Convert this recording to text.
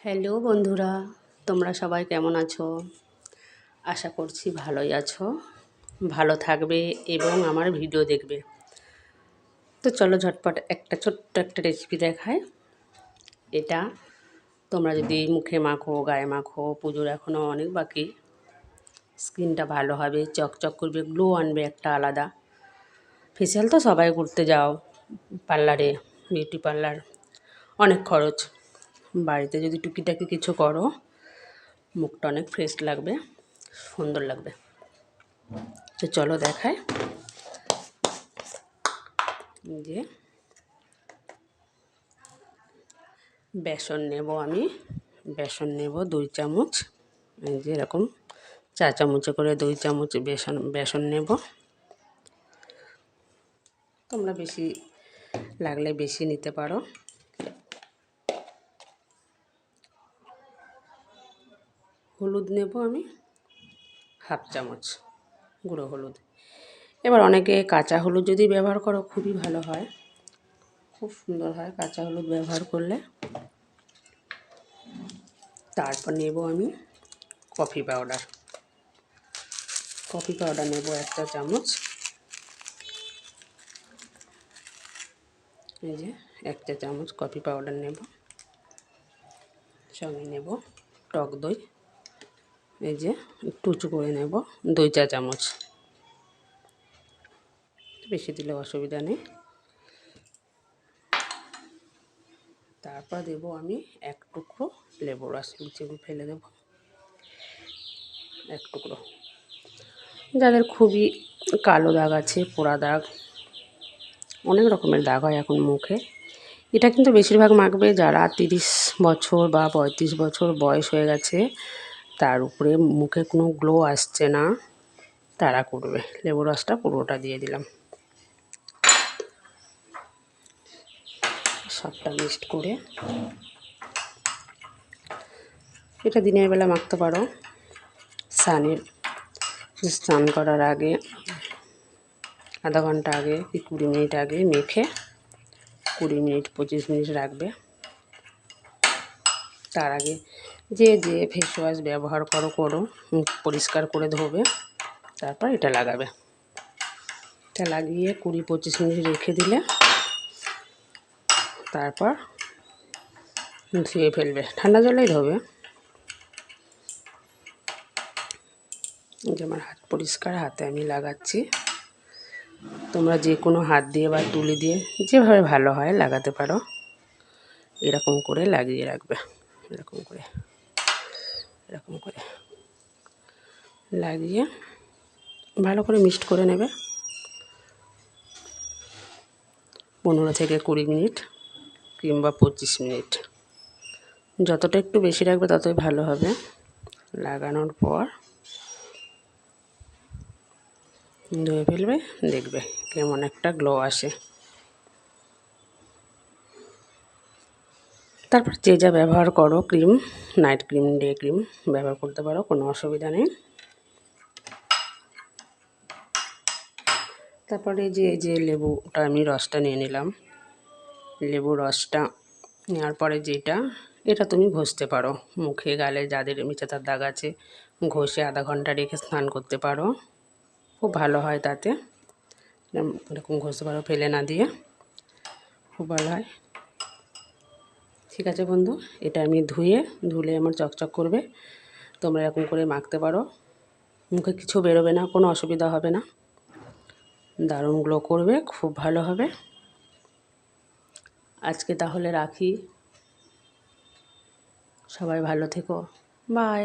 Hello বন্ধুরা, তোমরা সবাই কেমন আছো? আশা করছি ভালোই আছো, ভালো থাকবে এবং আমার ভিডিও দেখবে। তো চলো ঝটপট ছোট্ট একটা রেসিপি দেখায়। এটা তোমরা যদি মুখে মাখো, গায়ে মাখো, পুজোর এখনও অনেক বাকি, স্কিনটা ভালো হবে, চকচক করবে, গ্লো আনবে একটা আলাদা। ফেসিয়াল তো সবাই করতে যাও পার্লারে, বিউটি পার্লার, অনেক খরচ। বাড়িতে যদি টুকিটাকি কিছু করো, মুখটা অনেক ফ্রেশ লাগবে, সুন্দর লাগবে। তো চলো দেখায়। যে বেসন নেব আমি, বেসন নেব 2 চামচ। এই যে এরকম 4 চামচে করে 2 চামচ বেসন নেব। তোমরা বেশি লাগলে বেশি নিতে পারো। হলুদ নেব আমি হাফ চামচ, গুঁড়ো হলুদ। এবার অনেকে কাঁচা হলুদ যদি ব্যবহার করো খুবই ভালো হয়, খুব সুন্দর হয় কাঁচা হলুদ ব্যবহার করলে। তারপর নেব আমি কফি পাউডার। কফি পাউডার নেব 1 চামচ। এই যে 1 চামচ কফি পাউডার নেব। সঙ্গে নেব টক দই, এই যে একটু উঁচু করে নেব 2 চা চামচ, বেশি দিলে অসুবিধা নেই। তারপর দেব আমি 1 টুকরো লেবুর রস, চিবি ফেলে দেব 1 টুকরো। যাদের খুবই কালো দাগ আছে, পোড়া দাগ, অনেক রকমের দাগ হয় এখন মুখে, এটা কিন্তু বেশিরভাগ মাখবে যারা 30 বছর বা 35 বছর বয়স হয়ে গেছে, তার উপরে মুখে কোনো গ্লো আসছে না, তারা করবে। লেবুর রসটা পুরোটা দিয়ে দিলাম। সবটা মিক্সড করে এটা দিনের বেলা মাখতে পারো। স্নান করার আগে আধা ঘন্টা আগে কি 20 মিনিট আগে মেখে 20 মিনিট 25 মিনিট রাখবে। তার আগে যে ফেস ওয়াশ ব্যবহার করো, মুখ পরিষ্কার করে ধোবে, তারপর এটা লাগাবে। এটা লাগিয়ে 20-25 মিনিট রেখে দিলে তারপর ধুয়ে ফেলবে, ঠান্ডা জলেই ধোবে। যে আমার হাত পরিষ্কার, হাতে আমি লাগাচ্ছি। তোমরা যে কোনো হাত দিয়ে বা তুলি দিয়ে যেভাবে ভালো হয় লাগাতে পারো। এরকম করে লাগিয়ে রাখবে, এরকম করে লাগিয়ে ভালো করে মিক্সড করে নেবে। 15 থেকে 20 মিনিট কিংবা 25 মিনিট, যতটা একটু বেশি রাখবে ততই ভালো হবে। লাগানোর পর ধুয়ে ফেলবে, দেখবে কেমন একটা গ্লো আসে। তারপর যে যা ব্যবহার করো, cream, night cream, day cream ব্যবহার করতে পারো, কোনো অসুবিধা নেই। তারপরে যে লেবুটা আমি রসটা নিয়ে নিলাম, লেবুর রসটা নেওয়ার পরে এটা তুমি ঘষতে পারো মুখে, গালে, যাদের মেচেদার দাগ আছে ঘষে আধা ঘন্টা রেখে স্নান করতে পারো, খুব ভালো হয় তাতে। এরকম ঘষতে পারো ফেলে না দিয়ে, খুব ভালো হয়। ঠিক আছে বন্ধু, এটা আমি ধুলে আমার চকচক করবে। তোমরা এরকম করে মাখতে পারো, মুখে কিছু বেরোবে না, কোনো অসুবিধা হবে না, দারুণ গ্লো করবে, খুব ভালো হবে। আজকে তাহলে রাখি, সবাই ভালো থেকো, বাই।